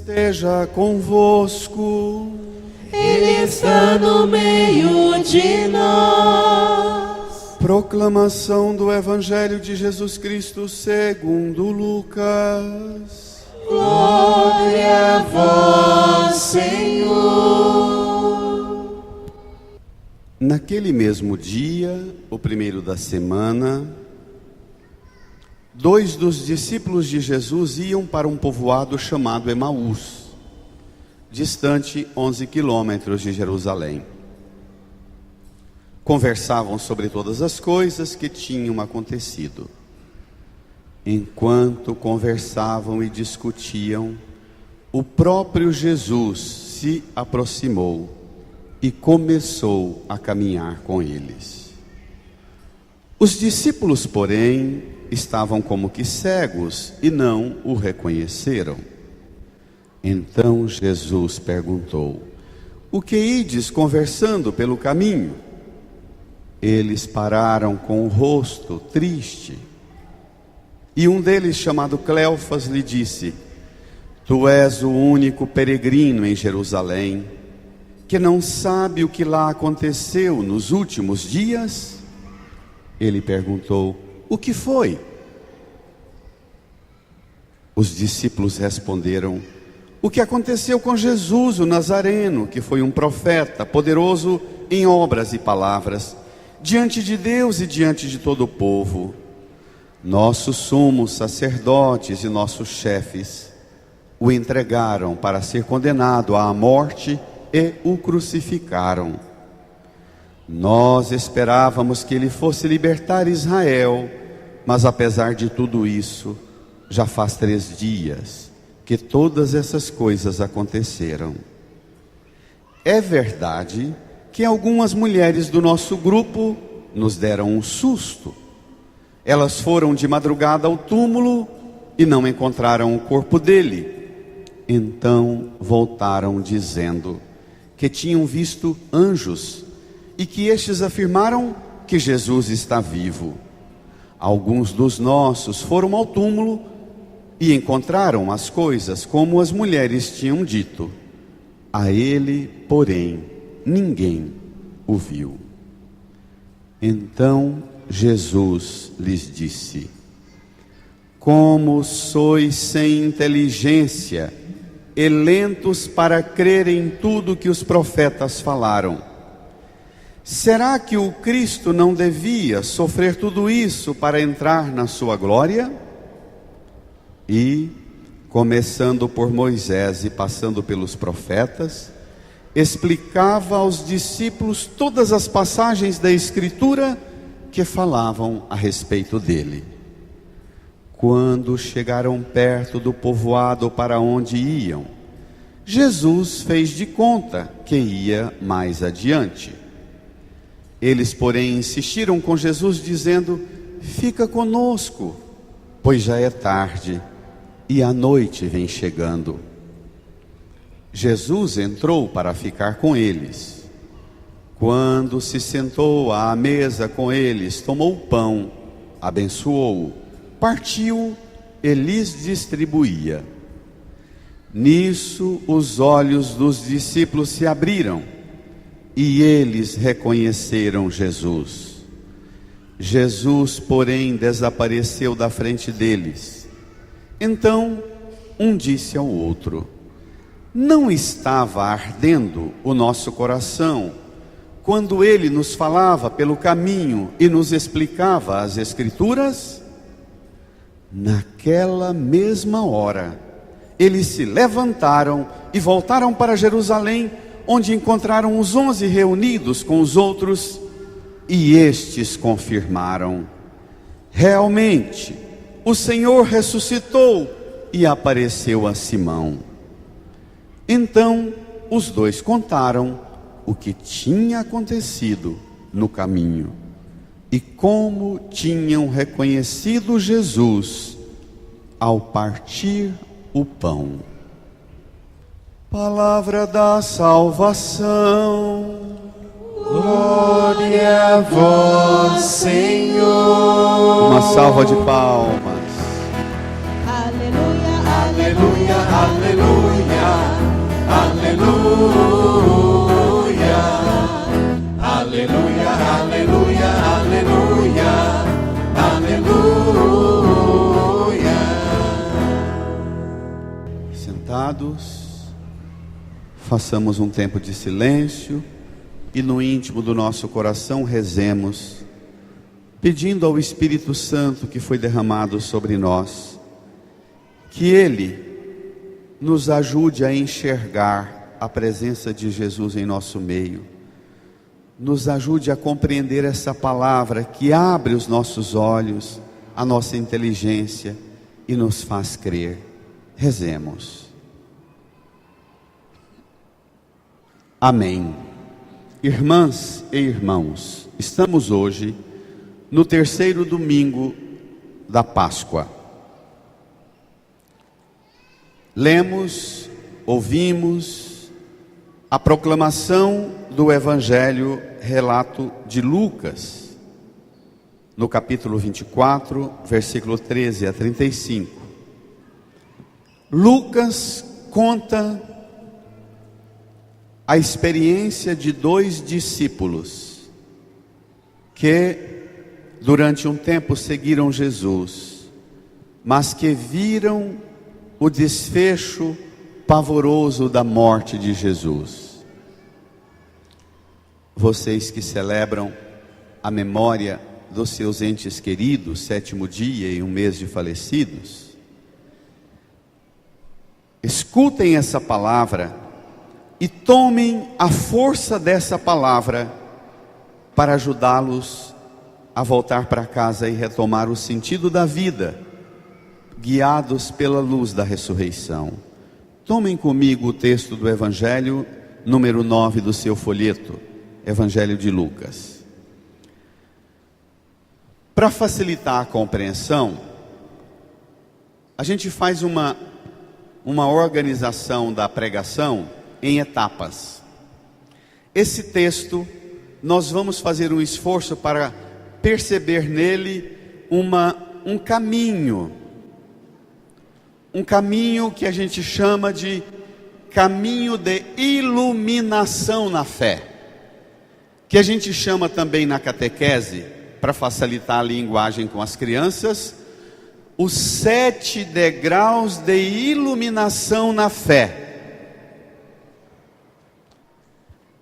esteja convosco. Ele está no meio de nós. Proclamação do Evangelho de Jesus Cristo segundo Lucas. Glória a vós, Senhor. Naquele mesmo dia, o primeiro da semana, 2 dos discípulos de Jesus iam para um povoado chamado Emaús, distante 11 quilômetros de Jerusalém. Conversavam sobre todas as coisas que tinham acontecido. Enquanto conversavam e discutiam, o próprio Jesus se aproximou e começou a caminhar com eles. Os discípulos, porém, estavam como que cegos e não o reconheceram. Então Jesus perguntou: o que ides conversando pelo caminho? Eles pararam com o rosto triste. E um deles, chamado Cleofas, lhe disse: tu és o único peregrino em Jerusalém, que não sabe o que lá aconteceu nos últimos dias? Ele perguntou: o que foi? Os discípulos responderam: o que aconteceu com Jesus, o Nazareno, que foi um profeta, poderoso em obras e palavras, diante de Deus e diante de todo o povo. Nossos sumos sacerdotes e nossos chefes o entregaram para ser condenado à morte e o crucificaram. Nós esperávamos que ele fosse libertar Israel, mas apesar de tudo isso, já faz 3 dias que todas essas coisas aconteceram. É verdade que algumas mulheres do nosso grupo nos deram um susto. Elas foram de madrugada ao túmulo e não encontraram o corpo dele. Então voltaram dizendo que tinham visto anjos e que estes afirmaram que Jesus está vivo. Alguns dos nossos foram ao túmulo e encontraram as coisas como as mulheres tinham dito. A ele, porém, ninguém o viu. Então Jesus lhes disse: como sois sem inteligência e lentos para crer em tudo que os profetas falaram. Será que o Cristo não devia sofrer tudo isso para entrar na sua glória? E, começando por Moisés e passando pelos profetas, explicava aos discípulos todas as passagens da Escritura que falavam a respeito dele. Quando chegaram perto do povoado para onde iam, Jesus fez de conta que ia mais adiante. Eles, porém, insistiram com Jesus, dizendo: fica conosco, pois já é tarde e a noite vem chegando. Jesus entrou para ficar com eles. Quando se sentou à mesa com eles, tomou o pão, abençoou-o, partiu e lhes distribuía. Nisso os olhos dos discípulos se abriram e eles reconheceram Jesus. Jesus, porém, desapareceu da frente deles. Então um disse ao outro: não estava ardendo o nosso coração quando ele nos falava pelo caminho e nos explicava as Escrituras? Naquela mesma hora, eles se levantaram e voltaram para Jerusalém, onde encontraram os 11 reunidos com os outros, e estes confirmaram: realmente, o Senhor ressuscitou e apareceu a Simão. Então, os 2 contaram o que tinha acontecido no caminho e como tinham reconhecido Jesus ao partir o pão. Palavra da salvação. Glória a vós, Senhor. Uma salva de palmas. Aleluia, aleluia, aleluia. aleluia, aleluia, aleluia, aleluia. Sentados, façamos um tempo de silêncio e no íntimo do nosso coração rezemos, pedindo ao Espírito Santo que foi derramado sobre nós, que Ele nos ajude a enxergar a presença de Jesus em nosso meio, nos ajude a compreender essa palavra que abre os nossos olhos, a nossa inteligência e nos faz crer. Rezemos. Amém. Irmãs e irmãos, estamos hoje no terceiro domingo da Páscoa. Lemos, ouvimos a proclamação do Evangelho, relato de Lucas, no capítulo 24, versículo 13 a 35. Lucas conta a experiência de 2 discípulos que durante um tempo seguiram Jesus, mas que viram o desfecho pavoroso da morte de Jesus. Vocês que celebram a memória dos seus entes queridos, 7º dia e um mês de falecidos, escutem essa palavra e tomem a força dessa palavra para ajudá-los a voltar para casa e retomar o sentido da vida, guiados pela luz da ressurreição. Tomem comigo o texto do Evangelho, número 9 do seu folheto, Evangelho de Lucas. Para facilitar a compreensão, a gente faz uma organização da pregação em etapas. Esse texto, nós vamos fazer um esforço para perceber nele um caminho que a gente chama de caminho de iluminação na fé, que a gente chama também na catequese, para facilitar a linguagem com as crianças, os 7 degraus de iluminação na fé.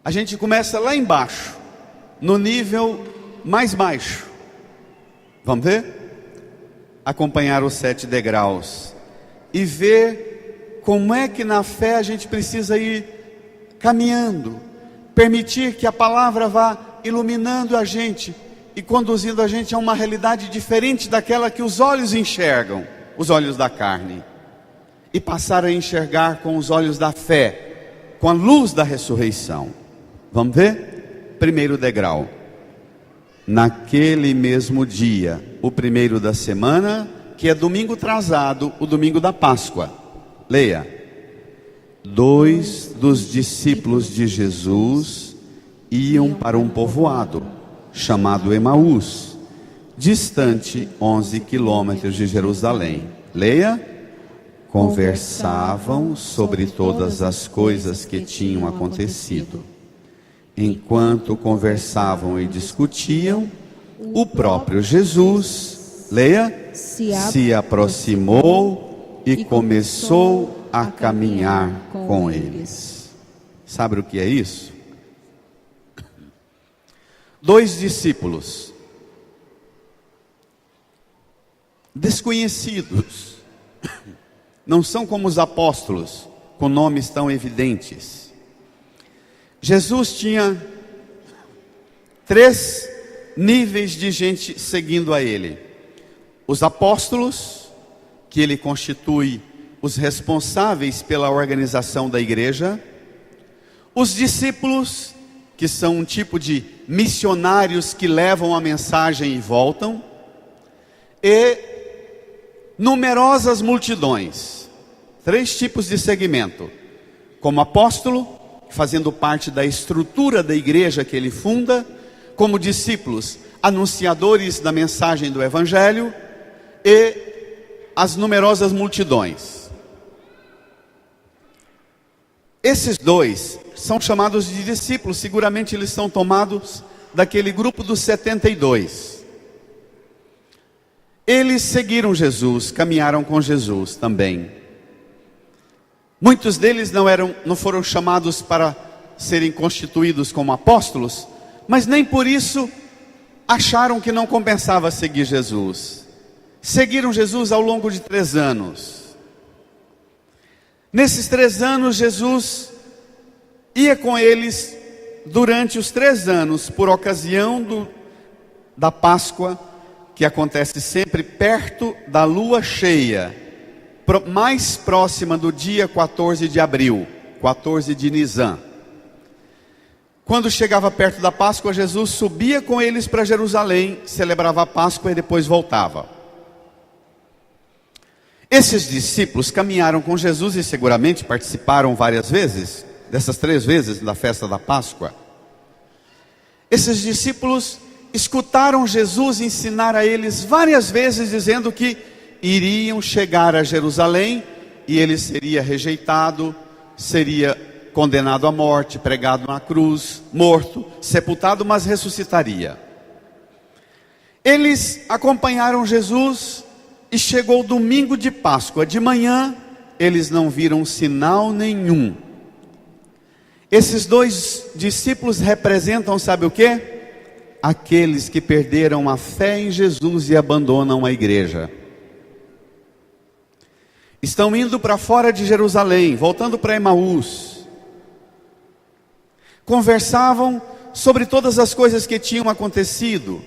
A gente começa lá embaixo, no nível mais baixo. Vamos ver? Acompanhar os 7 degraus e ver como é que na fé a gente precisa ir caminhando, permitir que a palavra vá iluminando a gente e conduzindo a gente a uma realidade diferente daquela que os olhos enxergam, os olhos da carne, e passar a enxergar com os olhos da fé, com a luz da ressurreição. Vamos ver? Primeiro degrau. Naquele mesmo dia, o primeiro da semana, que é domingo atrasado, o domingo da Páscoa. Leia. 2 dos discípulos de Jesus iam para um povoado chamado Emaús, distante 11 quilômetros de Jerusalém. Leia. Conversavam sobre todas as coisas que tinham acontecido. Enquanto conversavam e discutiam, o próprio Jesus, leia, se aproximou e começou a caminhar com eles. Sabe o que é isso? 2 discípulos desconhecidos, não são como os apóstolos, com nomes tão evidentes. Jesus tinha 3 níveis de gente seguindo a ele: os apóstolos, que ele constitui os responsáveis pela organização da igreja; os discípulos, que são um tipo de missionários que levam a mensagem e voltam; e numerosas multidões. 3 tipos de segmento: como apóstolo, fazendo parte da estrutura da igreja que ele funda; como discípulos, anunciadores da mensagem do Evangelho; e as numerosas multidões. Esses dois são chamados de discípulos, seguramente eles são tomados daquele grupo dos 72. Eles seguiram Jesus, caminharam com Jesus também. Muitos deles não foram chamados para serem constituídos como apóstolos, mas nem por isso acharam que não compensava seguir Jesus. Seguiram Jesus ao longo de 3 anos. Nesses 3 anos, Jesus ia com eles durante os 3 anos, por ocasião da Páscoa, que acontece sempre perto da lua cheia, mais próxima do dia 14 de abril, 14 de Nisan. Quando chegava perto da Páscoa, Jesus subia com eles para Jerusalém, celebrava a Páscoa e depois voltava. Esses discípulos caminharam com Jesus e seguramente participaram várias vezes, dessas 3 vezes da festa da Páscoa. Esses discípulos escutaram Jesus ensinar a eles várias vezes, dizendo que iriam chegar a Jerusalém e ele seria rejeitado, seria condenado à morte, pregado na cruz, morto, sepultado, mas ressuscitaria. Eles acompanharam Jesus e chegou o domingo de Páscoa. De manhã, eles não viram sinal nenhum. Esses 2 discípulos representam, sabe o quê? Aqueles que perderam a fé em Jesus e abandonam a igreja. Estão indo para fora de Jerusalém, voltando para Emaús. Conversavam sobre todas as coisas que tinham acontecido.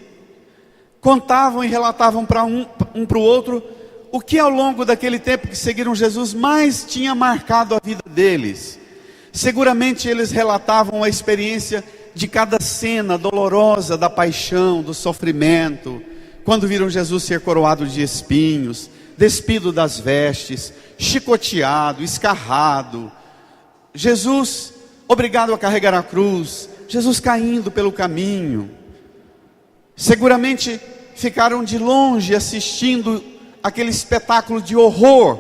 Contavam e relatavam para um para o outro o que ao longo daquele tempo que seguiram Jesus mais tinha marcado a vida deles. Seguramente eles relatavam a experiência de cada cena dolorosa da paixão, do sofrimento, quando viram Jesus ser coroado de espinhos, despido das vestes, chicoteado, escarrado, Jesus obrigado a carregar a cruz, Jesus caindo pelo caminho. Seguramente ficaram de longe assistindo aquele espetáculo de horror,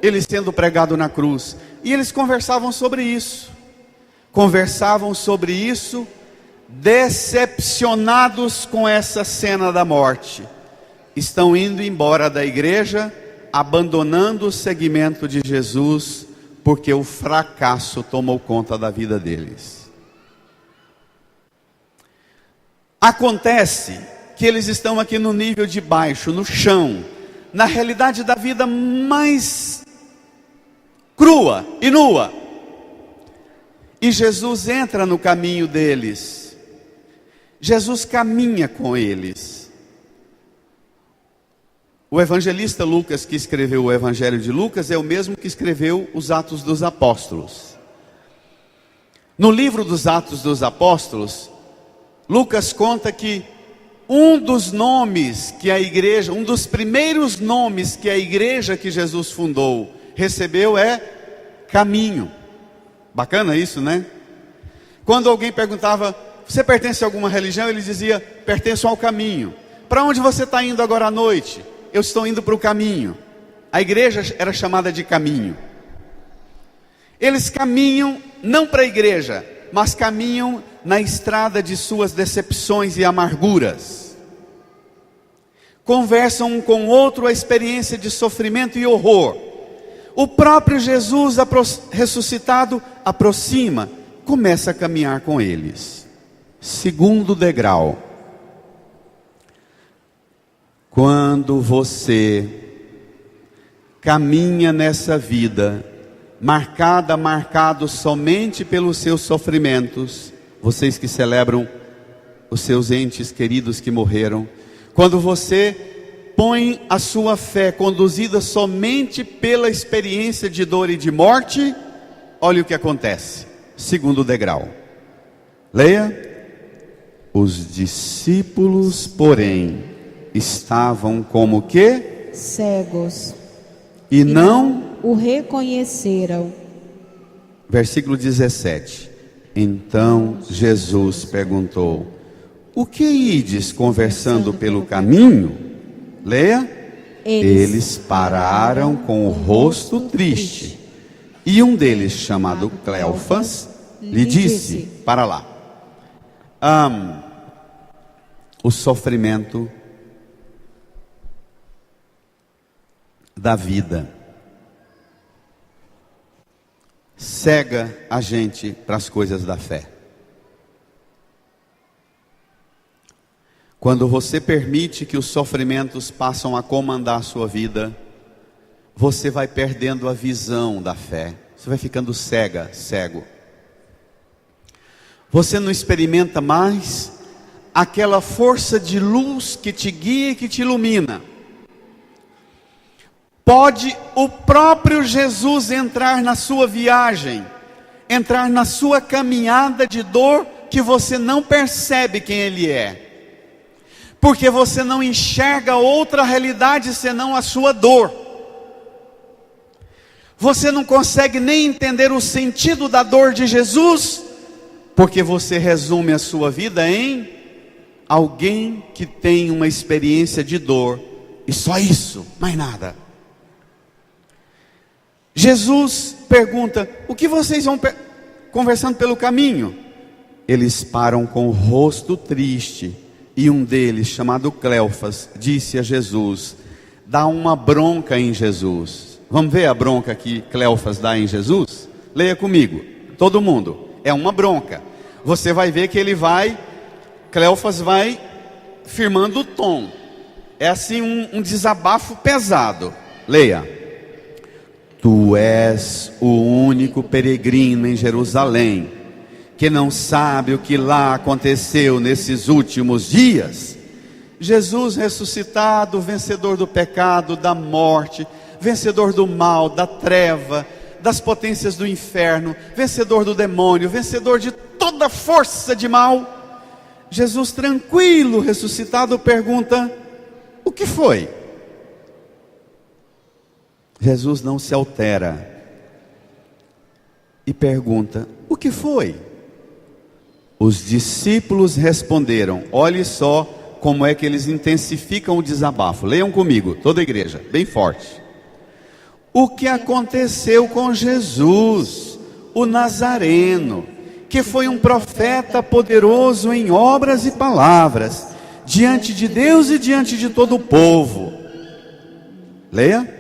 ele sendo pregado na cruz. E eles conversavam sobre isso. Decepcionados com essa cena da morte. Estão indo embora da igreja, abandonando o seguimento de Jesus, porque o fracasso tomou conta da vida deles. Acontece que eles estão aqui no nível de baixo, no chão, na realidade da vida mais crua e nua. E Jesus entra no caminho deles. Jesus caminha com eles. O evangelista Lucas, que escreveu o Evangelho de Lucas, é o mesmo que escreveu os Atos dos Apóstolos. No livro dos Atos dos Apóstolos, Lucas conta que um dos primeiros nomes que a igreja que Jesus fundou recebeu é Caminho. Bacana isso, né? Quando alguém perguntava, você pertence a alguma religião? Ele dizia, pertenço ao Caminho. Para onde você está indo agora à noite? Eu estou indo para o Caminho. A igreja era chamada de Caminho. Eles caminham não para a igreja, mas caminham na estrada de suas decepções e amarguras. Conversam um com o outro a experiência de sofrimento e horror. O próprio Jesus ressuscitado aproxima, começa a caminhar com eles. Segundo degrau. Quando você caminha nessa vida, marcado somente pelos seus sofrimentos, vocês que celebram os seus entes queridos que morreram, quando você põe a sua fé conduzida somente pela experiência de dor e de morte, olha o que acontece. Segundo degrau. Leia. Os discípulos, porém, estavam como que? Cegos. E não o reconheceram. Versículo 17. Então Jesus perguntou: o que ides conversando pelo caminho? Leia. Eles pararam com o rosto triste E um deles, chamado Cleofas, lhe disse, para lá, o sofrimento da vida cega a gente para as coisas da fé. Quando você permite que os sofrimentos passam a comandar a sua vida, você vai perdendo a visão da fé. Você vai ficando cego. Você não experimenta mais aquela força de luz que te guia e que te ilumina. Pode o próprio Jesus entrar na sua viagem, entrar na sua caminhada de dor, que você não percebe quem Ele é. Porque você não enxerga outra realidade senão a sua dor. Você não consegue nem entender o sentido da dor de Jesus, porque você resume a sua vida em alguém que tem uma experiência de dor, e só isso, mais nada. Jesus pergunta, o que vocês vão conversando pelo caminho? Eles param com o rosto triste, e um deles, chamado Cleofas, disse a Jesus, dá uma bronca em Jesus. Vamos ver a bronca que Cleofas dá em Jesus? Leia comigo, todo mundo, é uma bronca. Você vai ver que Cleofas vai firmando o tom. É assim um desabafo pesado. Leia. Tu és o único peregrino em Jerusalém, que não sabe o que lá aconteceu nesses últimos dias. Jesus ressuscitado, vencedor do pecado, da morte, vencedor do mal, da treva, das potências do inferno, vencedor do demônio, vencedor de toda força de mal. Jesus tranquilo, ressuscitado, pergunta, o que foi? Jesus não se altera e pergunta, o que foi? Os discípulos responderam, olhe só como é que eles intensificam o desabafo. Leiam comigo, toda a igreja, bem forte. O que aconteceu com Jesus, o Nazareno, que foi um profeta poderoso em obras e palavras, diante de Deus e diante de todo o povo. Leia.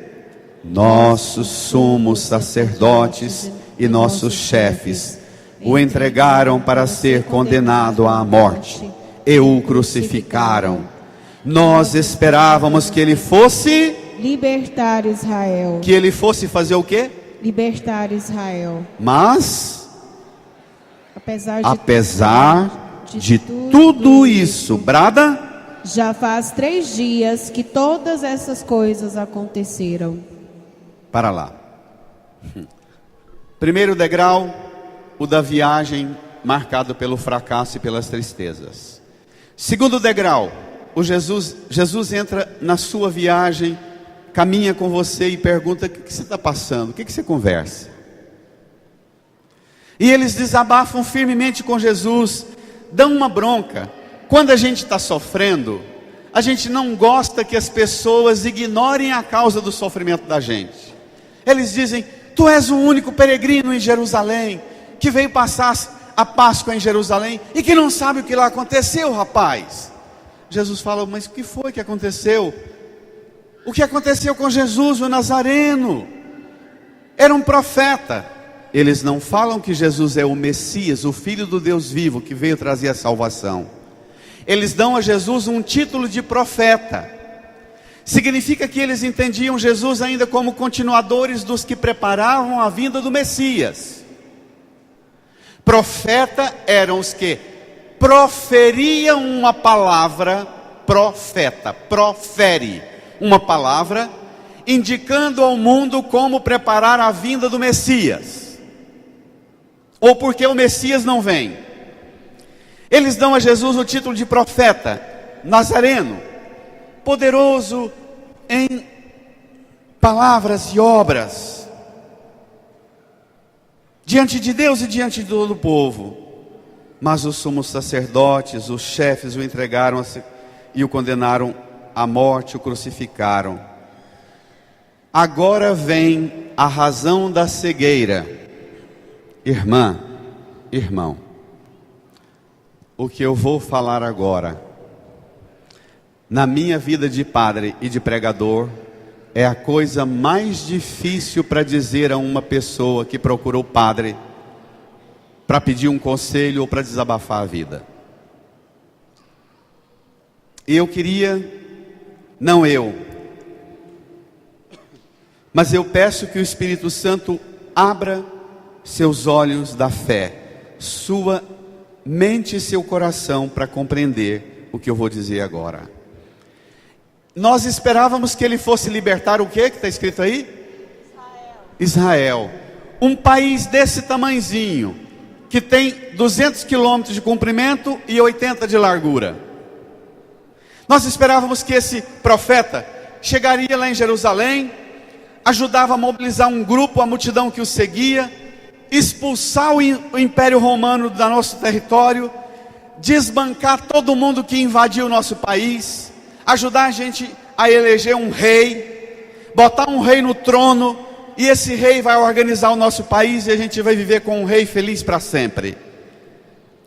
Nossos sumos sacerdotes e nossos chefes o entregaram para ser condenado à morte e o crucificaram. Nós esperávamos que ele fosse libertar Israel. Que ele fosse fazer o quê? Libertar Israel. Mas apesar de tudo isso, brada, já faz 3 dias que todas essas coisas aconteceram. Para lá. Primeiro degrau, o da viagem, marcado pelo fracasso e pelas tristezas. Segundo degrau, Jesus entra na sua viagem, caminha com você e pergunta, o que você está passando? O que você conversa? E eles desabafam firmemente com Jesus, dão uma bronca. Quando a gente está sofrendo, a gente não gosta que as pessoas ignorem a causa do sofrimento da gente. Eles dizem, tu és o único peregrino em Jerusalém, que veio passar a Páscoa em Jerusalém, e que não sabe o que lá aconteceu, rapaz. Jesus fala, mas o que foi que aconteceu? O que aconteceu com Jesus, o Nazareno? Era um profeta. Eles não falam que Jesus é o Messias, o Filho do Deus vivo, que veio trazer a salvação. Eles dão a Jesus um título de profeta. Significa que eles entendiam Jesus ainda como continuadores dos que preparavam a vinda do Messias. Profeta eram os que proferiam uma palavra, profeta, profere uma palavra, indicando ao mundo como preparar a vinda do Messias. Ou porque o Messias não vem. Eles dão a Jesus o título de profeta, Nazareno, poderoso em palavras e obras, diante de Deus e diante de todo o povo. Mas os sumos sacerdotes, os chefes o entregaram e o condenaram à morte, o crucificaram. Agora vem a razão da cegueira. Irmã, irmão, o que eu vou falar agora, na minha vida de padre e de pregador, é a coisa mais difícil para dizer a uma pessoa que procurou padre para pedir um conselho ou para desabafar a vida. E eu queria, não eu, mas eu peço que o Espírito Santo abra seus olhos da fé, sua mente e seu coração para compreender o que eu vou dizer agora. Nós esperávamos que ele fosse libertar o que está escrito aí? Israel. Um país desse tamanzinho, que tem 200 quilômetros de comprimento e 80 de largura. Nós esperávamos que esse profeta chegaria lá em Jerusalém, ajudava a mobilizar um grupo, a multidão que o seguia, expulsar o Império Romano do nosso território, desbancar todo mundo que invadiu o nosso país, ajudar a gente a eleger um rei, botar um rei no trono, e esse rei vai organizar o nosso país e a gente vai viver com um rei feliz para sempre.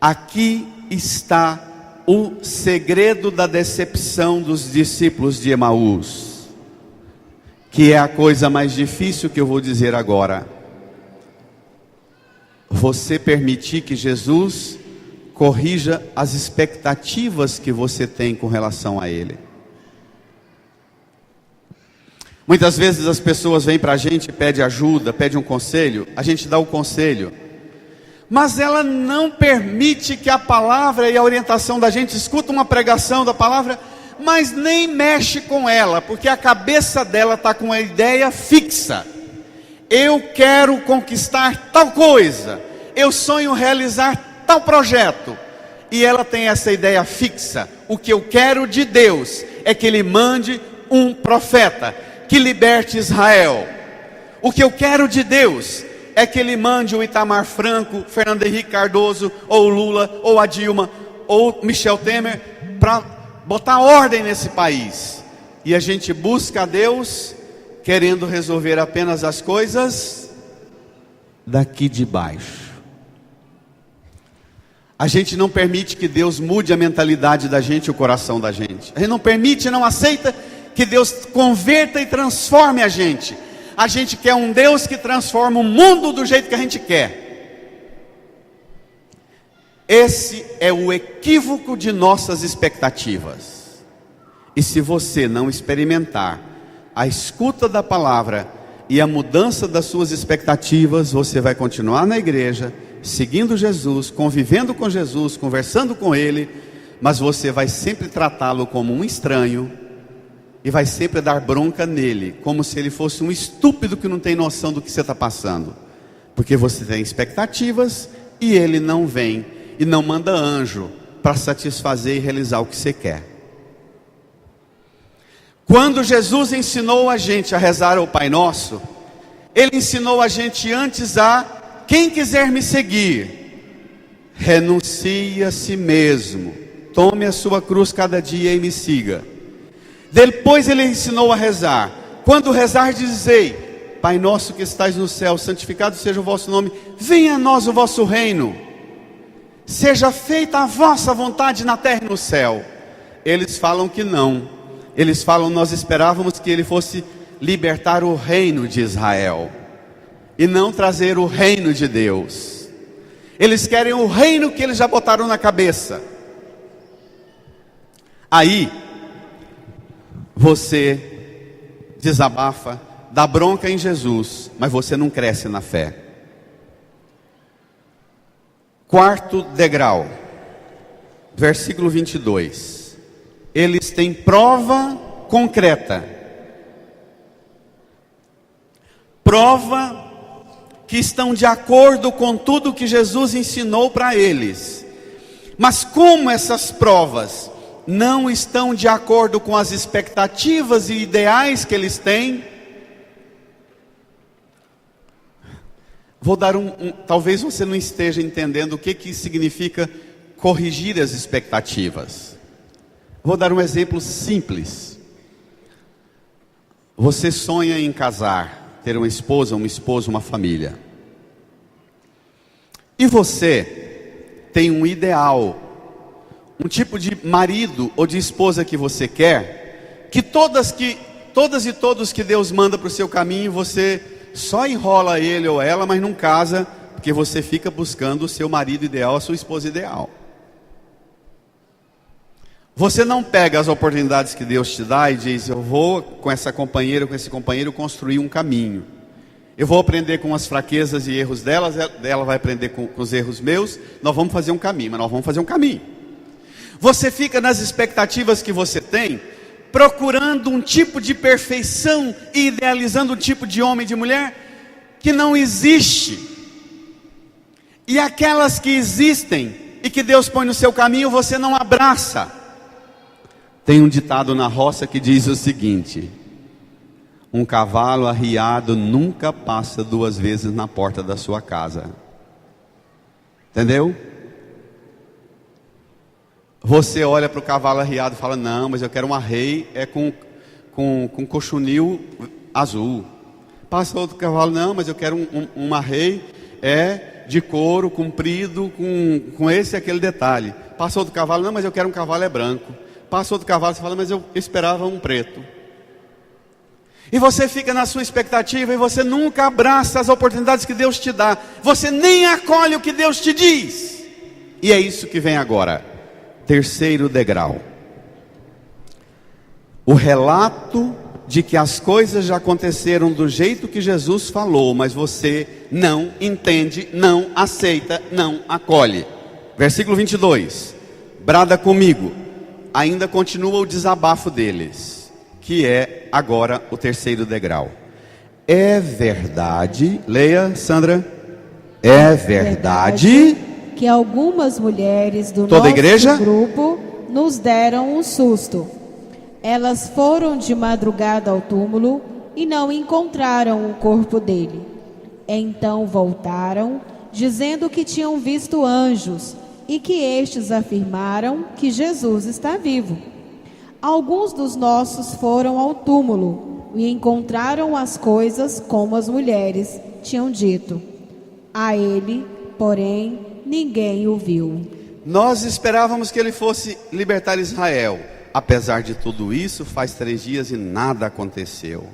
Aqui está o segredo da decepção dos discípulos de Emaús, que é a coisa mais difícil que eu vou dizer agora. Você permitir que Jesus corrija as expectativas que você tem com relação a Ele. Muitas vezes as pessoas vêm para a gente e pedem ajuda, pedem um conselho, a gente dá o conselho, mas ela não permite que a palavra e a orientação da gente, escuta uma pregação da palavra, mas nem mexe com ela, porque a cabeça dela está com a ideia fixa. Eu quero conquistar tal coisa, eu sonho realizar tal projeto, e ela tem essa ideia fixa. O que eu quero de Deus é que Ele mande um profeta que liberte Israel. O que eu quero de Deus é que Ele mande o Itamar Franco, Fernando Henrique Cardoso, ou Lula, ou a Dilma, ou Michel Temer, para botar ordem nesse país. E a gente busca a Deus querendo resolver apenas as coisas daqui de baixo. A gente não permite que Deus mude a mentalidade da gente, o coração da gente. A gente não permite, não aceita que Deus converta e transforme a gente. A gente quer um Deus que transforma o mundo do jeito que a gente quer. Esse é o equívoco de nossas expectativas. E se você não experimentar a escuta da palavra e a mudança das suas expectativas, você vai continuar na igreja, seguindo Jesus, convivendo com Jesus, conversando com Ele, mas você vai sempre tratá-lo como um estranho, e vai sempre dar bronca nele, como se ele fosse um estúpido que não tem noção do que você está passando, porque você tem expectativas, e ele não vem, e não manda anjo, para satisfazer e realizar o que você quer. Quando Jesus ensinou a gente a rezar o Pai Nosso, Ele ensinou a gente antes a: quem quiser me seguir, renuncie a si mesmo, tome a sua cruz cada dia e me siga. Depois Ele ensinou a rezar. Quando rezar, dizei: Pai nosso que estais no céu, santificado seja o vosso nome, venha a nós o vosso reino, seja feita a vossa vontade na terra e no céu. Eles falam que não. Eles falam: nós esperávamos que Ele fosse libertar o reino de Israel, e não trazer o reino de Deus. Eles querem o reino que eles já botaram na cabeça. Aí você desabafa, dá bronca em Jesus, mas você não cresce na fé. Quarto degrau, versículo 22. Eles têm prova concreta, prova que estão de acordo com tudo que Jesus ensinou para eles. Mas como essas provas não estão de acordo com as expectativas e ideais que eles têm, vou dar talvez você não esteja entendendo o que significa corrigir as expectativas. Vou dar um exemplo simples. Você sonha em casar, ter uma esposa, um esposo, uma família. E você tem um ideal, um tipo de marido ou de esposa que você quer, que todas e todos que Deus manda para o seu caminho, você só enrola ele ou ela, mas não casa, porque você fica buscando o seu marido ideal, a sua esposa ideal. Você não pega as oportunidades que Deus te dá e diz: eu vou com essa companheira, com esse companheiro construir um caminho. Eu vou aprender com as fraquezas e erros delas, ela vai aprender com os erros meus, nós vamos fazer um caminho, mas nós vamos fazer um caminho. Você fica nas expectativas que você tem, procurando um tipo de perfeição e idealizando um tipo de homem e de mulher que não existe. E aquelas que existem e que Deus põe no seu caminho, você não abraça. Tem um ditado na roça que diz o seguinte: um cavalo arriado nunca passa 2 vezes na porta da sua casa. Entendeu? Você olha para o cavalo arriado e fala: não, mas eu quero um arreio com cochonil azul. Passa outro cavalo: não, mas eu quero um arreio de couro comprido com esse e aquele detalhe. Passa outro cavalo: não, mas eu quero um cavalo branco. Passa outro cavalo, você fala: mas eu esperava um preto. E você fica na sua expectativa e você nunca abraça as oportunidades que Deus te dá. Você nem acolhe o que Deus te diz. E é isso que vem agora. 3º degrau. O relato de que as coisas já aconteceram do jeito que Jesus falou, mas você não entende, não aceita, não acolhe. Versículo 22. Brada comigo. Ainda continua o desabafo deles, que é agora o 3º degrau. É verdade, leia, Sandra. É verdade que algumas mulheres do toda nosso igreja? Grupo nos deram um susto. Elas foram de madrugada ao túmulo e não encontraram o corpo dele. Então voltaram, dizendo que tinham visto anjos e que estes afirmaram que Jesus está vivo. Alguns dos nossos foram ao túmulo e encontraram as coisas como as mulheres tinham dito. A ele, porém, ninguém o viu. Nós esperávamos que ele fosse libertar Israel. Apesar de tudo isso, faz 3 dias e nada aconteceu.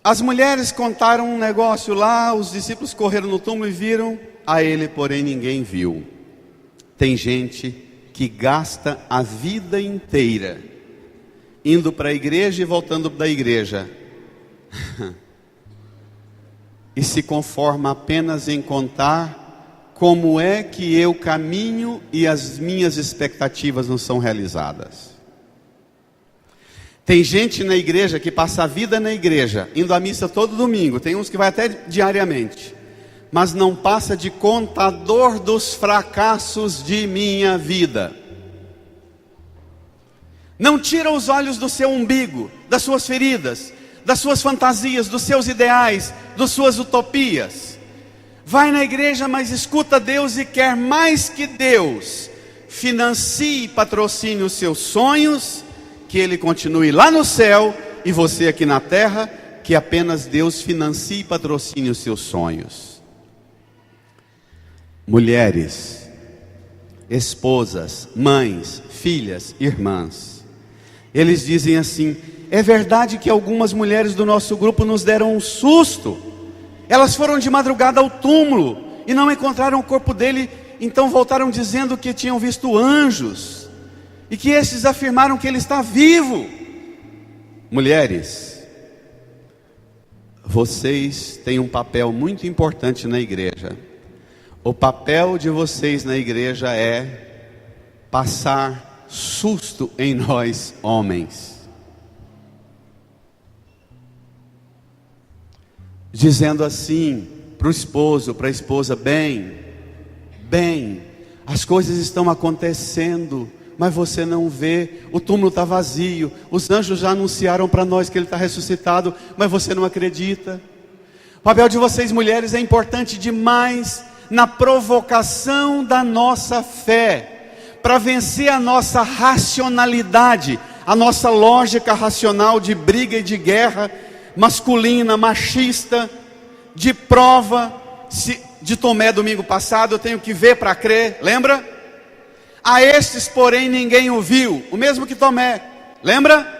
As mulheres contaram um negócio lá, os discípulos correram no túmulo e viram. A ele, porém, ninguém viu. Tem gente que gasta a vida inteira indo para a igreja e voltando da igreja e se conforma apenas em contar como é que eu caminho e as minhas expectativas não são realizadas. Tem gente na igreja que passa a vida na igreja, indo à missa todo domingo. Tem uns que vai até diariamente, mas não passa de contador dos fracassos de minha vida. Não tira os olhos do seu umbigo, das suas feridas, das suas fantasias, dos seus ideais, das suas utopias. Vai na igreja, mas escuta Deus e quer mais que Deus financie e patrocine os seus sonhos, que Ele continue lá no céu e você aqui na terra, que apenas Deus financie e patrocine os seus sonhos. Mulheres, esposas, mães, filhas, irmãs, eles dizem assim: é verdade que algumas mulheres do nosso grupo nos deram um susto. Elas foram de madrugada ao túmulo e não encontraram o corpo dele, então voltaram dizendo que tinham visto anjos e que esses afirmaram que ele está vivo. Mulheres, vocês têm um papel muito importante na igreja. O papel de vocês na igreja é passar susto em nós, homens, dizendo assim para o esposo, para a esposa: bem, as coisas estão acontecendo, mas você não vê, o túmulo está vazio, os anjos já anunciaram para nós que ele está ressuscitado, mas você não acredita. O papel de vocês, mulheres, é importante demais na provocação da nossa fé, para vencer a nossa racionalidade, a nossa lógica racional de briga e de guerra, masculina, machista, de prova de Tomé domingo passado, eu tenho que ver para crer, lembra? A estes, porém, ninguém o viu, o mesmo que Tomé, lembra?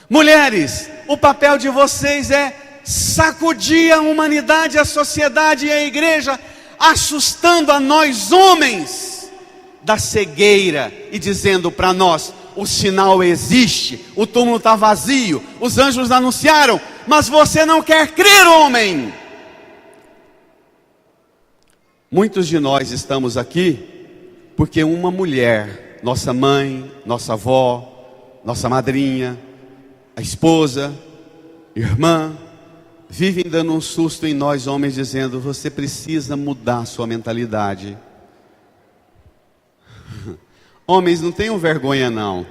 Mulheres, o papel de vocês é sacudir a humanidade, a sociedade e a igreja, assustando a nós homens da cegueira e dizendo para nós: o sinal existe, o túmulo está vazio, os anjos anunciaram, mas você não quer crer, homem. Muitos de nós estamos aqui porque uma mulher, nossa mãe, nossa avó, nossa madrinha, a esposa, irmã, vivem dando um susto em nós homens, dizendo: você precisa mudar sua mentalidade. Homens, não tenham vergonha não.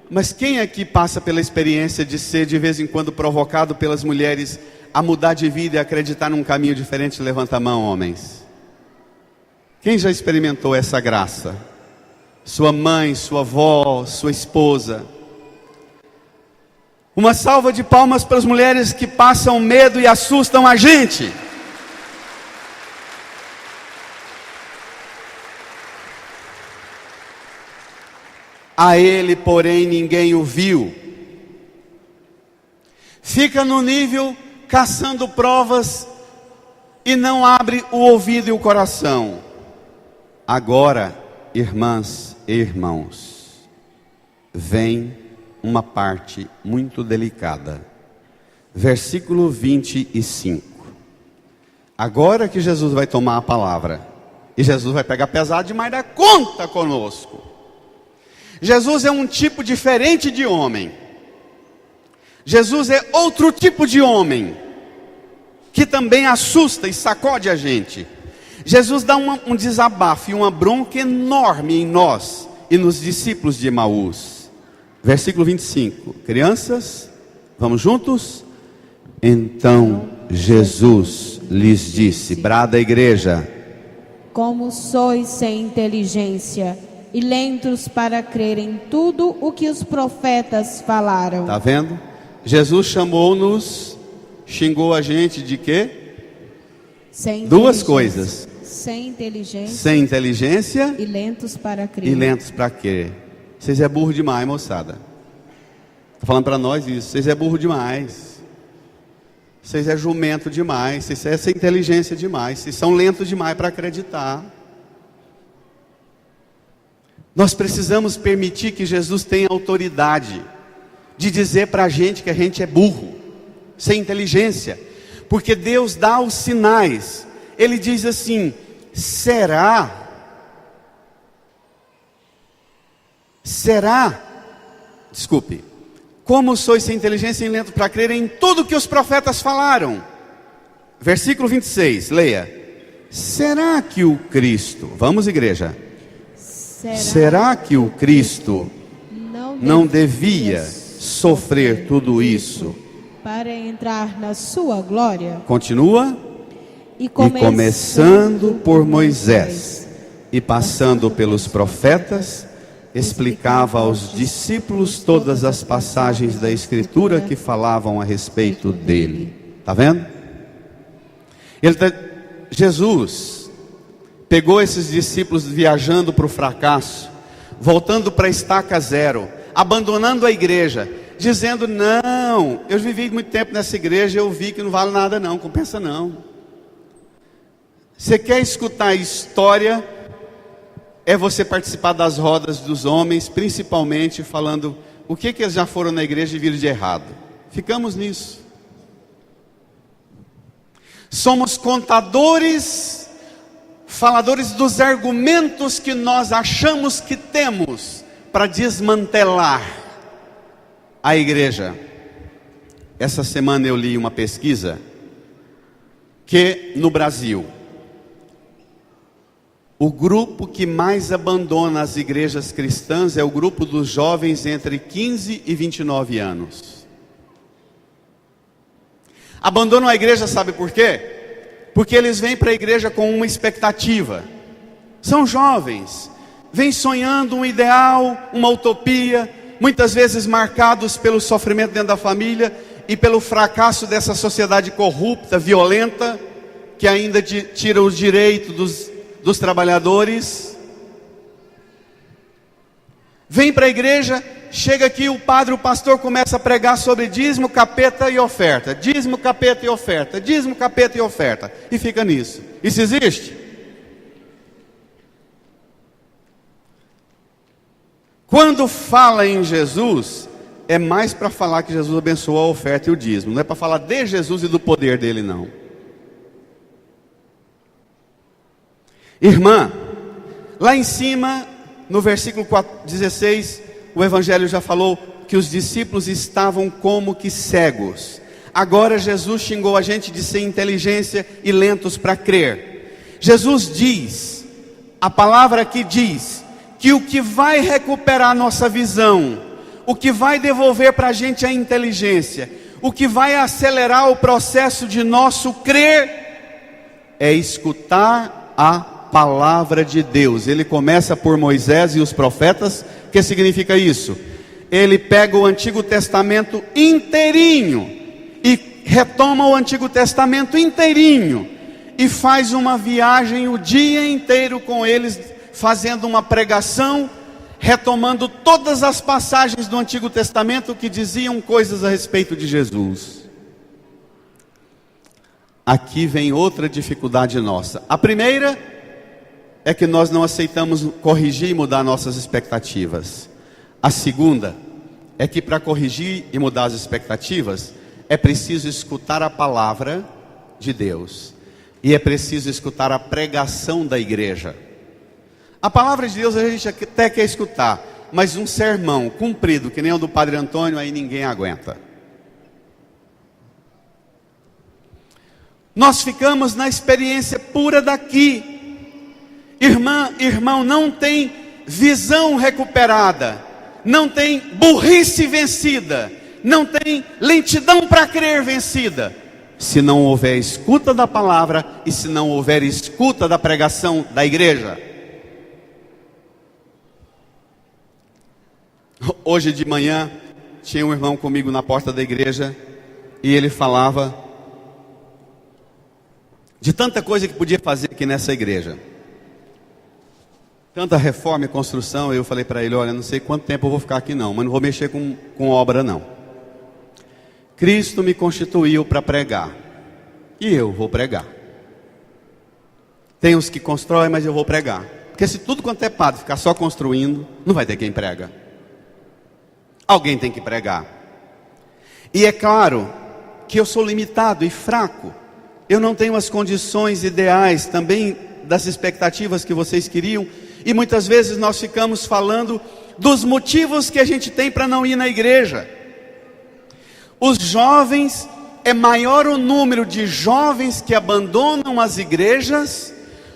Mas quem aqui passa pela experiência de ser de vez em quando provocado pelas mulheres a mudar de vida e acreditar num caminho diferente? Levanta a mão, homens. Quem já experimentou essa graça? Sua mãe, sua avó, sua esposa. Uma salva de palmas para as mulheres que passam medo e assustam a gente. A ele, porém, ninguém o viu. Fica no nível caçando provas e não abre o ouvido e o coração. Agora, irmãs e irmãos, vem uma parte muito delicada. Versículo 25. Agora que Jesus vai tomar a palavra, e Jesus vai pegar pesado demais da conta conosco. Jesus é um tipo diferente de homem. Jesus é outro tipo de homem, que também assusta e sacode a gente. Jesus dá um desabafo e uma bronca enorme em nós e nos discípulos de Emaús. Versículo 25. Crianças, vamos juntos? Então Jesus lhes disse, brada a igreja: como sois sem inteligência e lentos para crer em tudo o que os profetas falaram. Está vendo? Jesus chamou-nos, xingou a gente de quê? Duas coisas. Sem inteligência e lentos para crer. E lentos para crer. Vocês é burro demais, moçada. Está falando para nós isso. Vocês é burro demais. Vocês é jumento demais. Vocês é sem inteligência demais. Vocês são lentos demais para acreditar. Nós precisamos permitir que Jesus tenha autoridade de dizer para a gente que a gente é burro, sem inteligência, porque Deus dá os sinais. Ele diz assim: será, como sois sem inteligência e lento para crer em tudo que os profetas falaram. Versículo 26, leia. Será que o Cristo, vamos igreja, será que o Cristo não devia sofrer tudo isso para entrar na sua glória? Continua. E começando por Moisés e passando pelos profetas, explicava aos discípulos todas as passagens da Escritura que falavam a respeito dele. Está vendo? Jesus pegou esses discípulos viajando para o fracasso, voltando para a estaca zero, abandonando a igreja, dizendo: não, eu vivi muito tempo nessa igreja, eu vi que não vale nada não, compensa não. Você quer escutar a história? É você participar das rodas dos homens, principalmente falando o que eles já foram na igreja e viram de errado. Ficamos nisso. Somos contadores, faladores dos argumentos que nós achamos que temos para desmantelar a igreja. Essa semana eu li uma pesquisa que no Brasil, o grupo que mais abandona as igrejas cristãs é o grupo dos jovens entre 15 e 29 anos. Abandonam a igreja, sabe por quê? Porque eles vêm para a igreja com uma expectativa. São jovens, vêm sonhando um ideal, uma utopia, muitas vezes marcados pelo sofrimento dentro da família, e pelo fracasso dessa sociedade corrupta, violenta, que ainda tira os direitos dos trabalhadores. Vem para a igreja, chega aqui o padre, o pastor começa a pregar sobre dízimo, capeta e oferta. Dízimo, capeta e oferta. Dízimo, capeta e oferta. E fica nisso. Isso existe? Quando fala em Jesus, é mais para falar que Jesus abençoou a oferta e o dízimo. Não é para falar de Jesus e do poder dele, não. Irmã, lá em cima, no versículo 16, o Evangelho já falou que os discípulos estavam como que cegos. Agora Jesus xingou a gente de sem inteligência e lentos para crer. Jesus diz, a palavra aqui diz, que o que vai recuperar a nossa visão, o que vai devolver para a gente a inteligência, o que vai acelerar o processo de nosso crer, é escutar a palavra de Deus. Ele começa por Moisés e os profetas. O que significa isso? Ele pega o Antigo Testamento inteirinho e retoma o Antigo Testamento inteirinho e faz uma viagem o dia inteiro com eles, fazendo uma pregação, retomando todas as passagens do Antigo Testamento que diziam coisas a respeito de Jesus. Aqui vem outra dificuldade nossa. A primeira é que nós não aceitamos corrigir e mudar nossas expectativas. A segunda é que para corrigir e mudar as expectativas, é preciso escutar a palavra de Deus. E é preciso escutar a pregação da igreja. A palavra de Deus a gente até quer escutar, mas um sermão comprido, que nem o do Padre Antônio, aí ninguém aguenta. Nós ficamos na experiência pura daqui. Irmã, irmão, não tem visão recuperada, não tem burrice vencida, não tem lentidão para crer vencida, se não houver escuta da palavra e se não houver escuta da pregação da igreja. Hoje de manhã tinha um irmão comigo na porta da igreja e ele falava de tanta coisa que podia fazer aqui nessa igreja, tanta reforma e construção. Eu falei para ele, olha, não sei quanto tempo eu vou ficar aqui não, mas não vou mexer com obra não. Cristo me constituiu para pregar, e eu vou pregar. Tem os que constroem, mas eu vou pregar, porque se tudo quanto é padre ficar só construindo, não vai ter quem prega. Alguém tem que pregar. E é claro que eu sou limitado e fraco, eu não tenho as condições ideais também das expectativas que vocês queriam, e muitas vezes nós ficamos falando dos motivos que a gente tem para não ir na igreja. Os jovens, é maior o número de jovens que abandonam as igrejas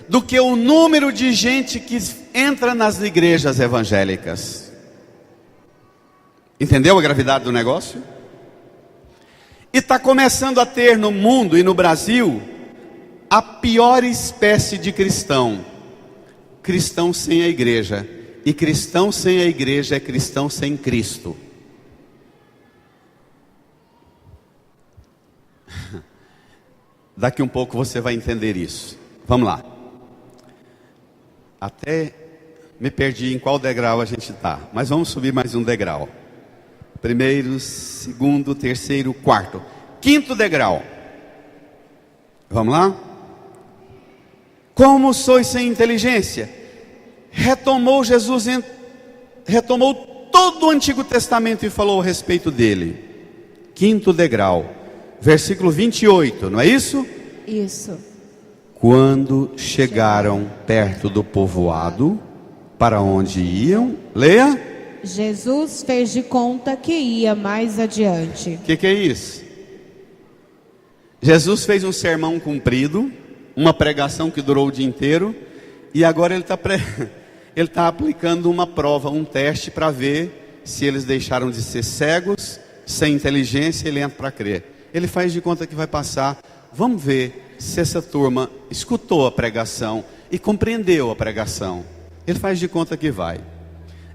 do que o número de gente que entra nas igrejas evangélicas. Entendeu a gravidade do negócio? E está começando a ter no mundo e no Brasil a pior espécie de cristão. Cristão sem a igreja. E cristão sem a igreja é cristão sem Cristo. Daqui um pouco você vai entender isso. Vamos lá. Até me perdi em qual degrau a gente está, mas vamos subir mais um degrau. Primeiro, segundo, terceiro, quarto, quinto degrau. Vamos lá? Como sois sem inteligência? Retomou Jesus, retomou todo o Antigo Testamento e falou a respeito dele. Quinto degrau, versículo 28, não é isso? Isso. Quando chegaram perto do povoado, para onde iam? Leia. Jesus fez de conta que ia mais adiante. O que é isso? Jesus fez um sermão comprido, uma pregação que durou o dia inteiro, e agora ele está aplicando uma prova, um teste para ver se eles deixaram de ser cegos, sem inteligência, ele entra para crer. Ele faz de conta que vai passar. Vamos ver se essa turma escutou a pregação e compreendeu a pregação. Ele faz de conta que vai.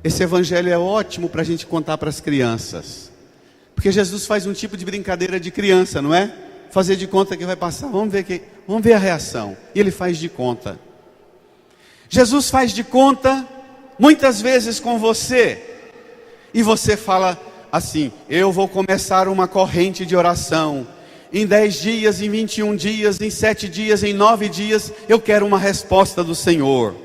Esse evangelho é ótimo para a gente contar para as crianças, porque Porque Jesus faz um tipo de brincadeira de criança, não é? Fazer de conta que vai passar, vamos ver a reação. E ele faz de conta. Jesus faz de conta muitas vezes com você. E você fala assim: eu vou começar uma corrente de oração. Em 10 dias, em 21 dias, em 7 dias, em 9 dias, eu quero uma resposta do Senhor.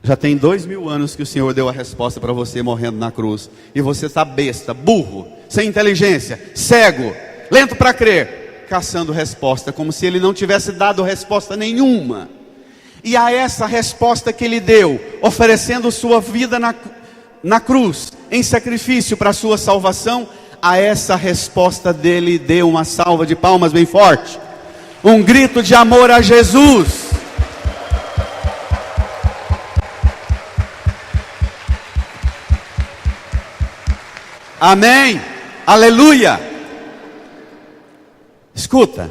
Já tem 2000 anos que o Senhor deu a resposta para você morrendo na cruz. E você está besta, burro, sem inteligência, cego, lento para crer, caçando resposta, como se Ele não tivesse dado resposta nenhuma. E a essa resposta que Ele deu, oferecendo sua vida na cruz, em sacrifício para a sua salvação, a essa resposta dele deu uma salva de palmas bem forte. Um grito de amor a Jesus. Amém, aleluia. Escuta,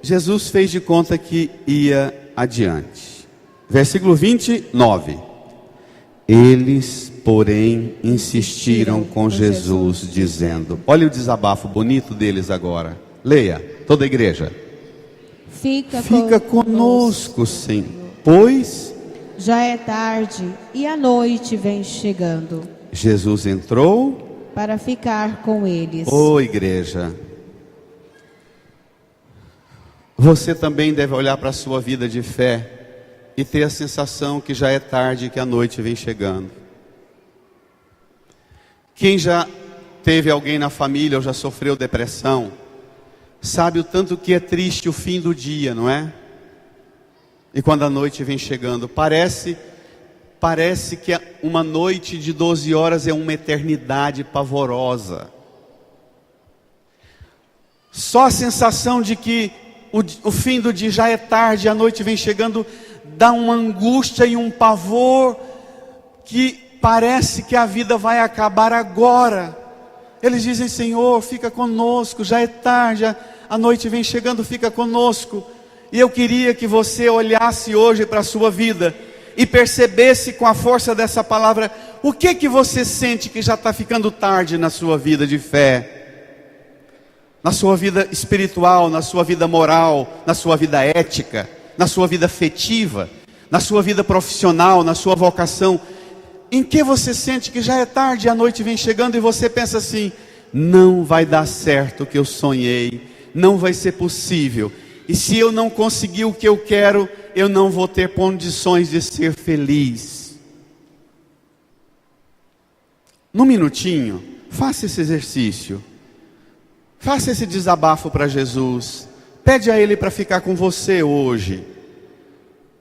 Jesus fez de conta que ia adiante. Versículo 29. Eles, porém, insistiram com Jesus, dizendo... Olha o desabafo bonito deles agora. Leia, toda a igreja. Fica conosco, Senhor, pois já é tarde e a noite vem chegando. Jesus entrou para ficar com eles. Ô igreja, você também deve olhar para a sua vida de fé e ter a sensação que já é tarde e que a noite vem chegando. Quem já teve alguém na família ou já sofreu depressão, sabe o tanto que é triste o fim do dia, não é? E quando a noite vem chegando, parece que uma noite de 12 horas é uma eternidade pavorosa. Só a sensação de que o fim do dia já é tarde, a noite vem chegando, dá uma angústia e um pavor, que parece que a vida vai acabar agora. Eles dizem: Senhor, fica conosco, já é tarde, a noite vem chegando, fica conosco. E eu queria que você olhasse hoje para a sua vida e percebesse com a força dessa palavra, o que você sente que já está ficando tarde na sua vida de fé, na sua vida espiritual, na sua vida moral, na sua vida ética, na sua vida afetiva, na sua vida profissional, na sua vocação. Em que você sente que já é tarde e a noite vem chegando e você pensa assim: não vai dar certo o que eu sonhei, não vai ser possível. E se eu não conseguir o que eu quero, eu não vou ter condições de ser feliz. Num minutinho, faça esse exercício. Faça esse desabafo para Jesus. Pede a Ele para ficar com você hoje.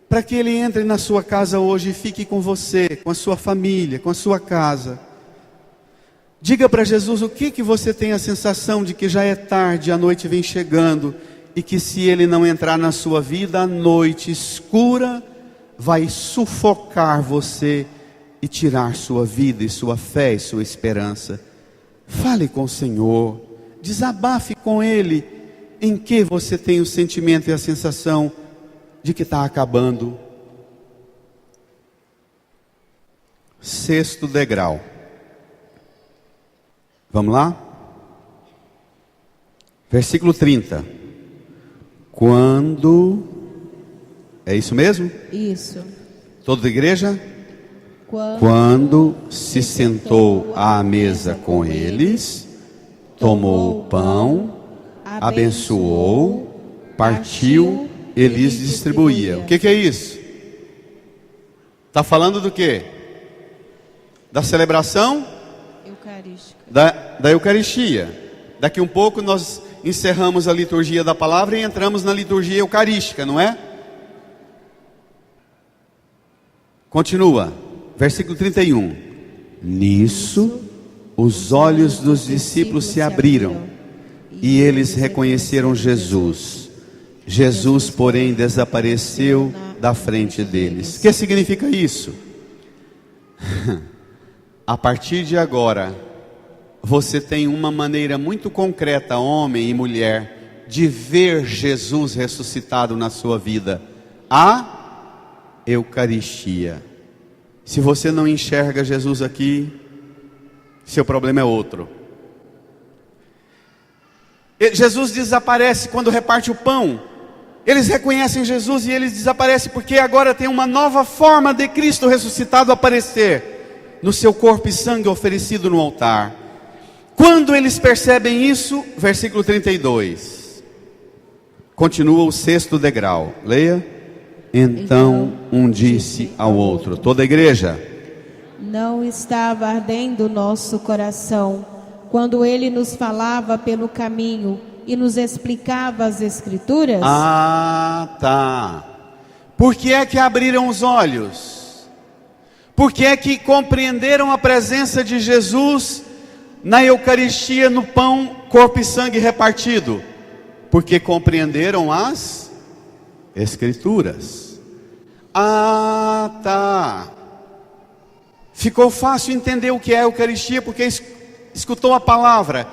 Para que Ele entre na sua casa hoje e fique com você, com a sua família, com a sua casa. Diga para Jesus o que você tem a sensação de que já é tarde, a noite vem chegando. E que se Ele não entrar na sua vida, a noite escura vai sufocar você e tirar sua vida e sua fé e sua esperança. Fale com o Senhor, desabafe com Ele em que você tem o sentimento e a sensação de que está acabando. 6º degrau. Vamos lá? Versículo 30. Quando... É isso mesmo? Isso. Toda a igreja? Quando se sentou à mesa com eles, tomou o pão, abençoou, partiu e lhes distribuía. O que é isso? Está falando do quê? Da celebração? Eucarística. Da Eucaristia. Daqui um pouco nós encerramos a liturgia da palavra e entramos na liturgia eucarística, não é? Continua, versículo 31. Nisso, os olhos dos discípulos se abriram e eles reconheceram Jesus. Jesus, porém, desapareceu da frente deles. O que significa isso? A partir de agora, você tem uma maneira muito concreta, homem e mulher, de ver Jesus ressuscitado na sua vida. A Eucaristia. Se você não enxerga Jesus aqui, seu problema é outro. Jesus desaparece quando reparte o pão. Eles reconhecem Jesus e eles desaparecem porque agora tem uma nova forma de Cristo ressuscitado aparecer no seu corpo e sangue oferecido no altar. Quando eles percebem isso, versículo 32, continua o sexto degrau, leia. Então um disse ao outro, toda a igreja: não estava ardendo nosso coração quando ele nos falava pelo caminho e nos explicava as Escrituras? Ah, tá. Por que é que abriram os olhos? Por que é que compreenderam a presença de Jesus na Eucaristia, no pão, corpo e sangue repartido? Porque compreenderam as Escrituras. Ah, tá. Ficou fácil entender o que é a Eucaristia porque escutou a palavra,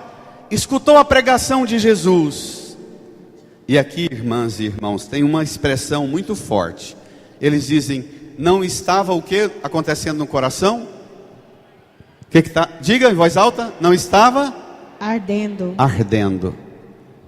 escutou a pregação de Jesus. E aqui, irmãs e irmãos, tem uma expressão muito forte. Eles dizem, não estava o que acontecendo no coração? O que está? Diga em voz alta, não estava? Ardendo. Ardendo.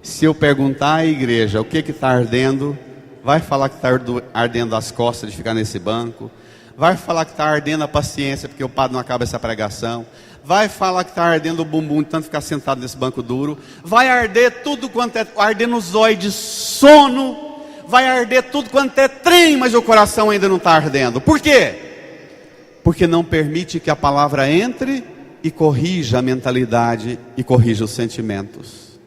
Se eu perguntar à igreja o que está ardendo, vai falar que está ardendo as costas de ficar nesse banco. Vai falar que está ardendo a paciência porque o padre não acaba essa pregação. Vai falar que está ardendo o bumbum de tanto ficar sentado nesse banco duro. Vai arder tudo quanto é, arder no zóio de sono. Vai arder tudo quanto é trem, mas o coração ainda não está ardendo. Por quê? Porque não permite que a palavra entre e corrija a mentalidade e corrija os sentimentos.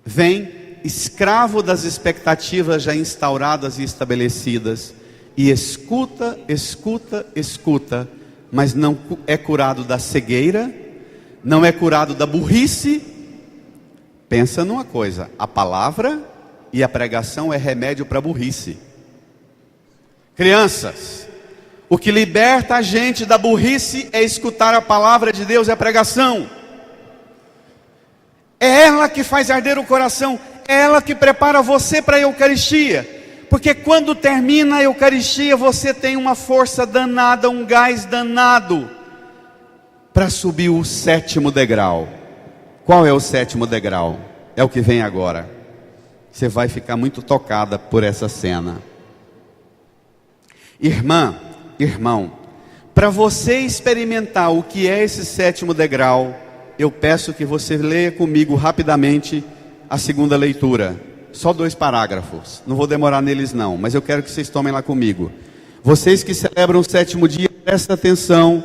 Vem escravo das expectativas já instauradas e estabelecidas. E escuta, escuta, escuta, mas não é curado da cegueira, não é curado da burrice. Pensa numa coisa, a palavra e a pregação é remédio para a burrice. Crianças, o que liberta a gente da burrice é escutar a palavra de Deus e a pregação. É ela que faz arder o coração, é ela que prepara você para a Eucaristia. Porque quando termina a Eucaristia, você tem uma força danada, um gás danado, para subir o sétimo degrau. Qual é o sétimo degrau? É o que vem agora. Você vai ficar muito tocada por essa cena. Irmã, irmão, para você experimentar o que é esse sétimo degrau, eu peço que você leia comigo rapidamente a segunda leitura. Só 2 parágrafos, não vou demorar neles não, mas eu quero que vocês tomem lá comigo. Vocês que celebram o sétimo dia, presta atenção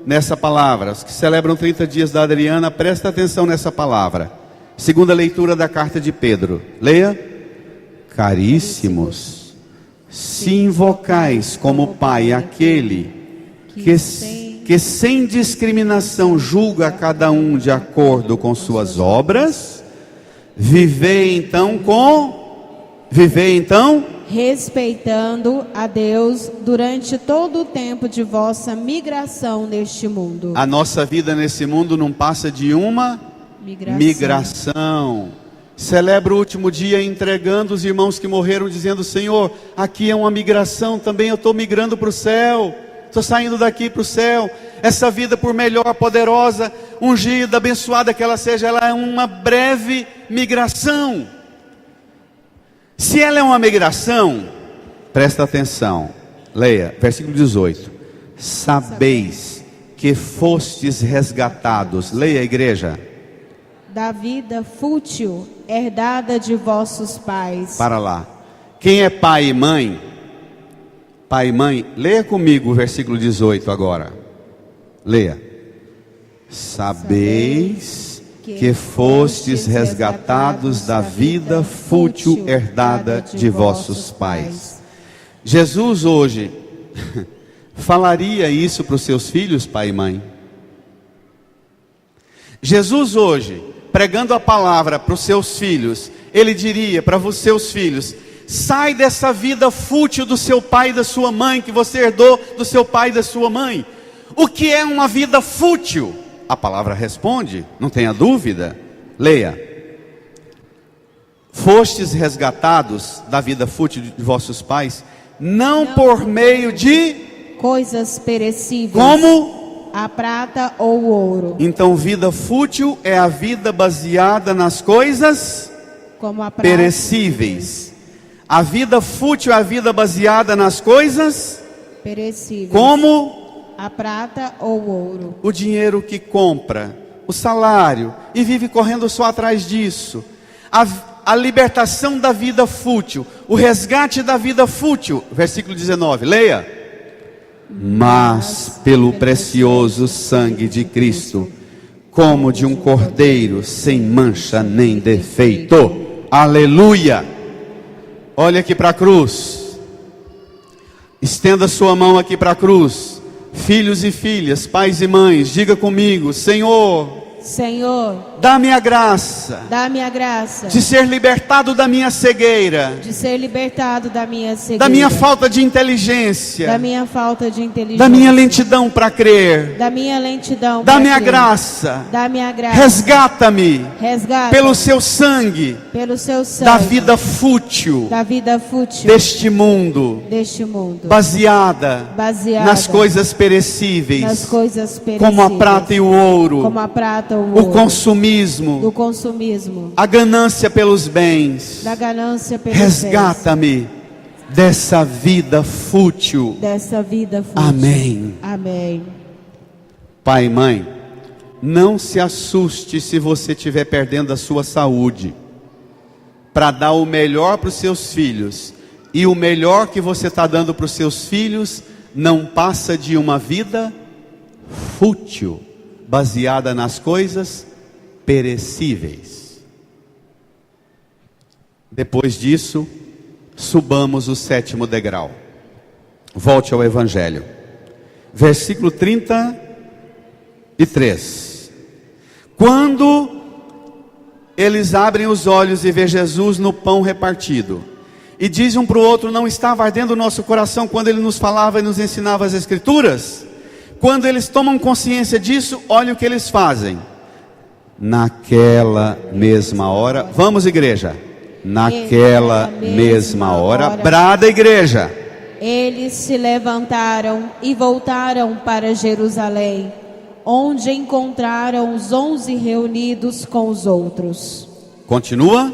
nessa palavra. Os que celebram 30 dias da Adriana, presta atenção nessa palavra. Segunda leitura da carta de Pedro, leia. Caríssimos, se invocais como Pai aquele que sem discriminação julga cada um de acordo com suas obras, Vivei então respeitando a Deus durante todo o tempo de vossa migração neste mundo. A nossa vida nesse mundo não passa de uma migração. Celebra o último dia entregando os irmãos que morreram, dizendo, Senhor, aqui é uma migração, também eu estou migrando para o céu. Estou saindo daqui para o céu. Essa vida, por melhor, poderosa, ungida, abençoada que ela seja, ela é uma breve migração. Se ela é uma migração, presta atenção, leia, versículo 18. Sabeis que fostes resgatados, leia, igreja. Da vida fútil, herdada de vossos pais. Para lá. Quem é pai e mãe? Pai e mãe, leia comigo o versículo 18 agora. Leia. Sabeis que fostes resgatados da vida fútil herdada de vossos pais. Jesus hoje falaria isso para os seus filhos, pai e mãe? Jesus hoje, pregando a palavra para os seus filhos, ele diria para os seus filhos: sai dessa vida fútil do seu pai e da sua mãe, que você herdou do seu pai e da sua mãe. O que é uma vida fútil? A palavra responde, não tenha dúvida. Leia. Fostes resgatados da vida fútil de vossos pais, não por meio de coisas perecíveis. Como? a prata ou o ouro. Então, vida fútil é a vida baseada nas coisas Como a prata, perecíveis. A vida fútil é a vida baseada nas coisas perecíveis. como A prata ou o ouro. o dinheiro que compra, o salário, e vive correndo só atrás disso. A libertação da vida fútil, o resgate da vida fútil. Versículo 19, leia. Mas pelo precioso sangue de Cristo, como de um cordeiro sem mancha nem defeito. Aleluia! Olha aqui para a cruz. Estenda sua mão aqui para a cruz. Filhos e filhas, pais e mães, diga comigo: Senhor, Senhor, dá-me a graça dá-me a graça de ser libertado da minha cegueira, de ser libertado da minha cegueira, da minha falta de inteligência, da minha falta de inteligência, da minha lentidão para crer. da minha lentidão. Dá-me pra a crer. graça, Dá-me a graça. resgata-me Resgata pelo seu sangue pelo seu sangue da vida fútil da vida fútil deste mundo, deste mundo, baseada baseada nas coisas perecíveis, nas coisas perecíveis, como a prata e o ouro, como a prata ou o o ouro, consumismo, do consumismo, a ganância pelos bens. da ganância pelos Resgata-me dessa vida fútil. bens, dessa vida fútil. Amém. Amém. Pai e mãe, não se assuste se você estiver perdendo a sua saúde, para dar o melhor para os seus filhos. E o melhor que você está dando para os seus filhos não passa de uma vida fútil, baseada nas coisas perecíveis. Depois disso, subamos o 7º degrau. Volte ao Evangelho. Versículo 33. Quando eles abrem os olhos e vê Jesus no pão repartido, e dizem um para o outro: não estava ardendo o nosso coração quando ele nos falava e nos ensinava as Escrituras? Quando eles tomam consciência disso, olha o que eles fazem. Naquela mesma hora, vamos igreja, naquela mesma hora, brada igreja. Eles se levantaram e voltaram para Jerusalém, onde encontraram os 11 reunidos com os outros. Continua.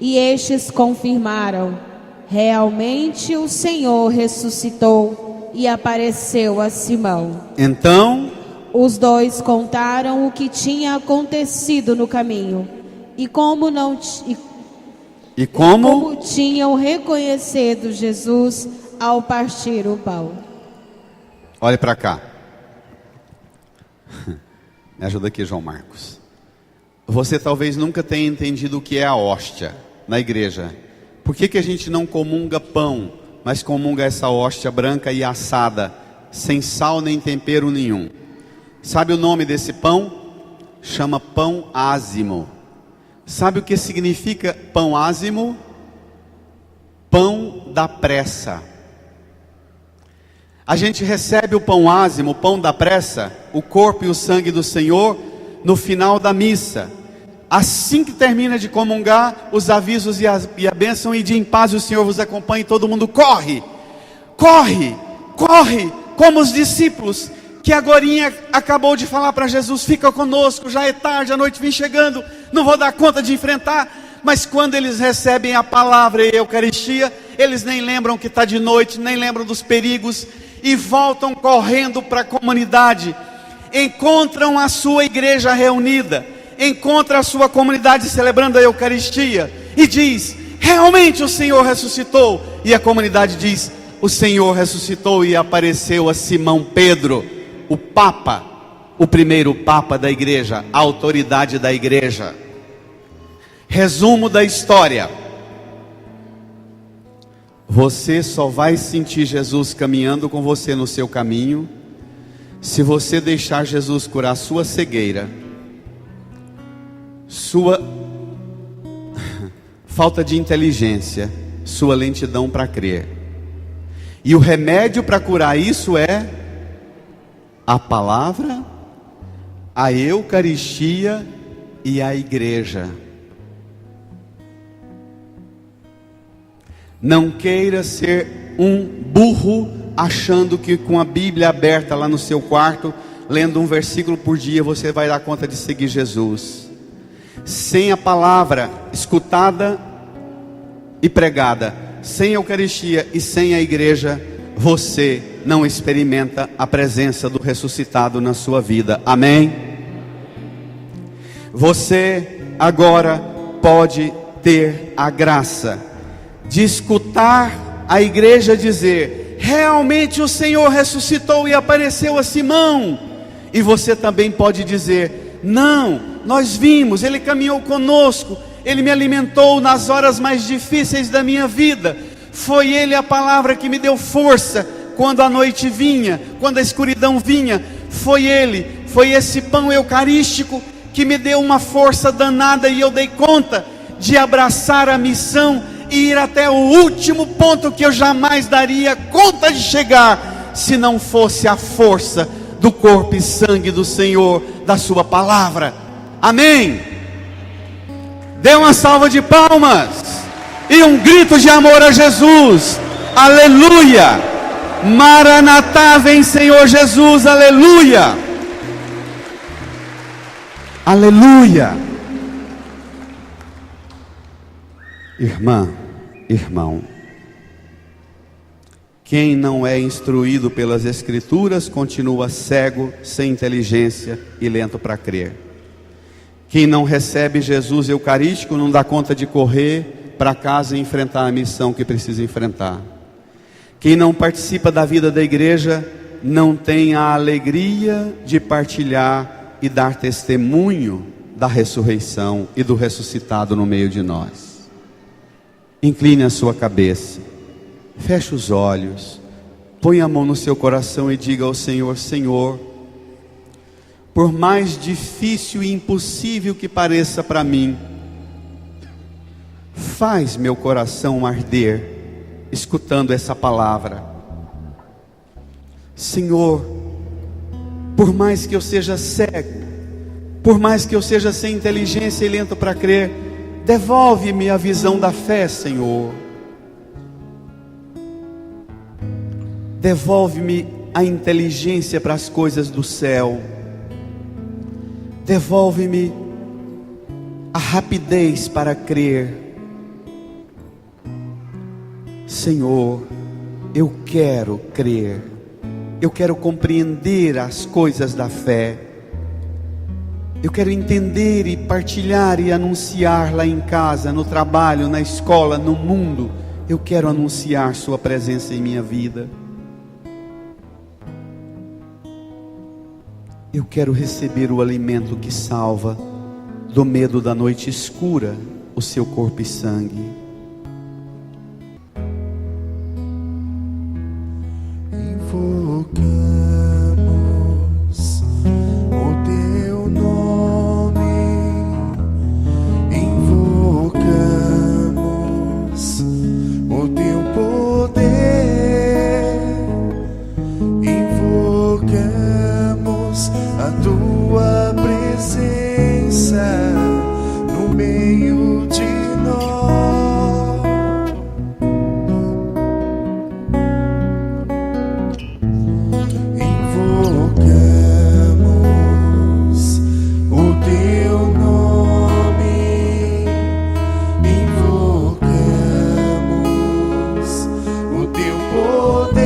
E estes confirmaram: realmente o Senhor ressuscitou e apareceu a Simão. Então, Os dois contaram o que tinha acontecido no caminho e como como tinham reconhecido Jesus ao partir o pão. olhe para cá. Me ajuda aqui, João Marcos. Você talvez nunca tenha entendido o que é a hóstia na igreja. Por que a gente não comunga pão, mas comunga essa hóstia branca e assada, sem sal nem tempero nenhum? Sabe o nome desse pão? Chama pão ázimo. Sabe o que significa pão ázimo? Pão da pressa. A gente recebe o pão ázimo, o pão da pressa, o corpo e o sangue do Senhor, no final da missa. Assim que termina de comungar, os avisos e a bênção: ide em paz, o Senhor vos acompanhe. Todo mundo corre, corre, corre, como os discípulos, que agorinha acabou de falar para Jesus: fica conosco, já é tarde, a noite vem chegando, não vou dar conta de enfrentar. Mas quando eles recebem a palavra e a Eucaristia, eles nem lembram que está de noite, nem lembram dos perigos, e voltam correndo para a comunidade, encontram a sua igreja reunida, encontra a sua comunidade celebrando a Eucaristia, e diz: realmente o Senhor ressuscitou. E a comunidade diz: o Senhor ressuscitou e apareceu a Simão Pedro, o Papa, o primeiro Papa da igreja, a autoridade da igreja. Resumo da história: você só vai sentir Jesus caminhando com você no seu caminho se você deixar Jesus curar sua cegueira, sua falta de inteligência, sua lentidão para crer. E o remédio para curar isso é a palavra, a Eucaristia e a igreja. Não queira ser um burro achando que com a Bíblia aberta lá no seu quarto lendo um versículo por dia, você vai dar conta de seguir Jesus. Sem a palavra escutada e pregada, sem a Eucaristia e sem a igreja, você não experimenta a presença do ressuscitado na sua vida. Amém? Você agora pode ter a graça de escutar a igreja dizer: realmente o Senhor ressuscitou e apareceu a Simão. E você também pode dizer: não, nós vimos, Ele caminhou conosco, Ele me alimentou nas horas mais difíceis da minha vida. Foi Ele a palavra que me deu força quando a noite vinha, quando a escuridão vinha. Foi Ele, foi esse pão eucarístico que me deu uma força danada, e eu dei conta de abraçar a missão e ir até o último ponto que eu jamais daria conta de chegar, se não fosse a força do corpo e sangue do Senhor, da sua palavra. Amém? Dê uma salva de palmas e um grito de amor a Jesus. Aleluia! Maranatá, vem Senhor Jesus, aleluia! Aleluia! Irmã, irmão, quem não é instruído pelas Escrituras continua cego, sem inteligência e lento para crer. Quem não recebe Jesus Eucarístico não dá conta de correr para casa e enfrentar a missão que precisa enfrentar. Quem não participa da vida da igreja não tem a alegria de partilhar e dar testemunho da ressurreição e do ressuscitado no meio de nós. Incline a sua cabeça, feche os olhos, põe a mão no seu coração e diga ao Senhor: Senhor, por mais difícil e impossível que pareça para mim, faz meu coração arder escutando essa palavra. Senhor, por mais que eu seja cego, por mais que eu seja sem inteligência e lento para crer, devolve-me a visão da fé, Senhor. Devolve-me a inteligência para as coisas do céu. Devolve-me a rapidez para crer. Senhor, eu quero crer. Eu quero compreender as coisas da fé. Eu quero entender e partilhar e anunciar lá em casa, no trabalho, na escola, no mundo. Eu quero anunciar sua presença em minha vida. Eu quero receber o alimento que salva do medo da noite escura, o seu corpo e sangue. Invocamos o teu nome, invocamos o teu poder, invocamos a tua presença no meio de nós. Invocamos o teu nome, invocamos o teu poder,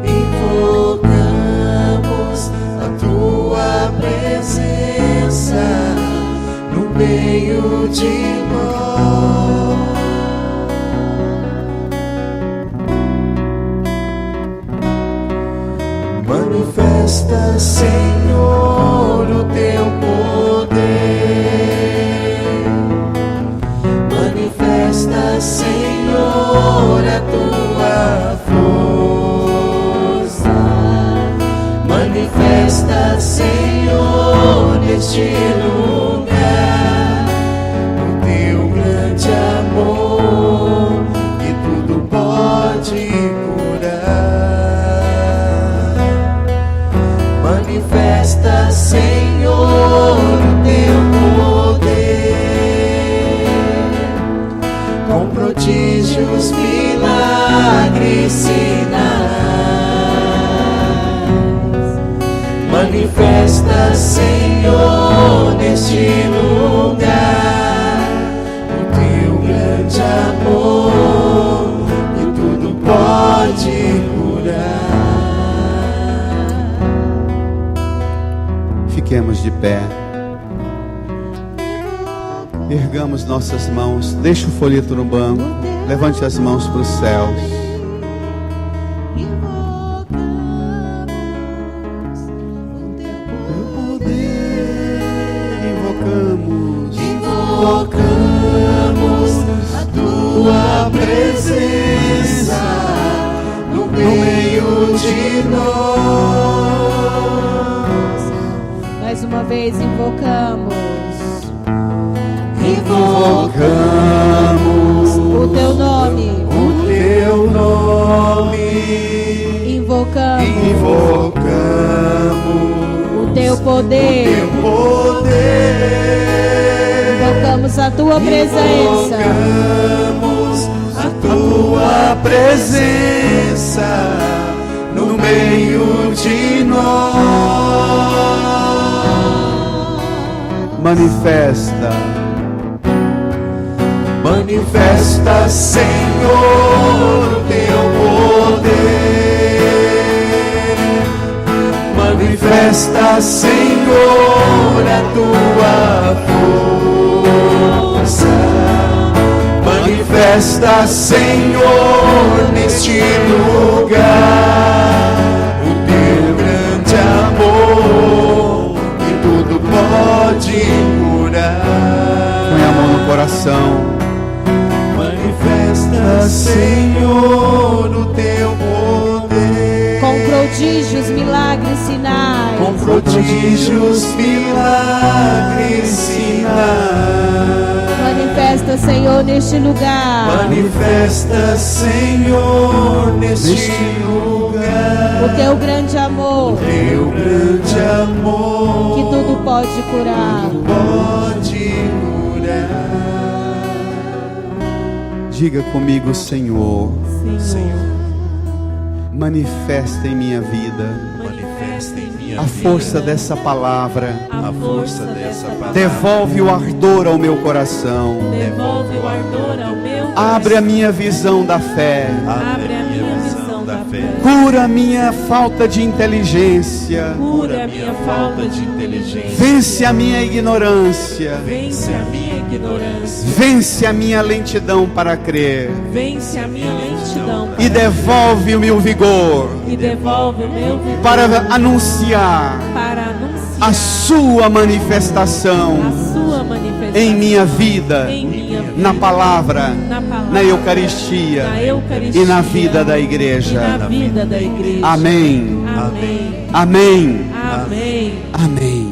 invocamos a tua presença no meio de nós. Manifesta, Senhor, o teu poder. Manifesta, Senhor, a tua força. Manifesta, Senhor, neste lugar o teu grande amor que tudo pode curar. Manifesta, Senhor, o teu poder, com prodígios, milagres, sinais. de pé. Ergamos nossas mãos. Deixe o folheto no banco. Levante as mãos para os céus. Invocamos a tua presença no meio de nós. Mais uma vez invocamos. Invocamos O teu nome. o teu nome. Invocamos Invocamos o teu poder. teu poder. Invocamos a tua presença. Invocamos a tua presença no meio de nós. Manifesta. Manifesta, Senhor, o teu poder. Manifesta, Senhor, a tua força. Manifesta, Senhor, neste lugar o teu grande amor que tudo pode curar. Põe a mão no coração. Manifesta, Senhor, o teu poder. Com prodígios, milagres, sinais. Com prodígios, milagres, sinais. Manifesta, Senhor, neste lugar. Manifesta, Senhor, neste lugar O teu grande amor. teu grande amor Que tudo pode curar. pode curar. Diga comigo, Senhor. Senhor, Manifesta em minha vida manifesta em minha a força dessa palavra. a força dessa palavra. Devolve o ardor ao meu coração. Devolve o ardor ao meu Abre a minha visão da fé. Abre a minha visão da fé. Cura a minha falta de inteligência. Cura a minha falta de inteligência. Vence a minha ignorância. Vence a minha ignorância. Vence a minha lentidão para crer. Vence a minha lentidão. E devolve o meu vigor E devolve o meu vigor para anunciar para anunciar a sua manifestação a sua manifestação em minha vida, em minha vida, na palavra, na palavra, na Eucaristia na Eucaristia e na vida da e igreja. na vida da igreja. Amém. Amém. Amém. Amém. Amém.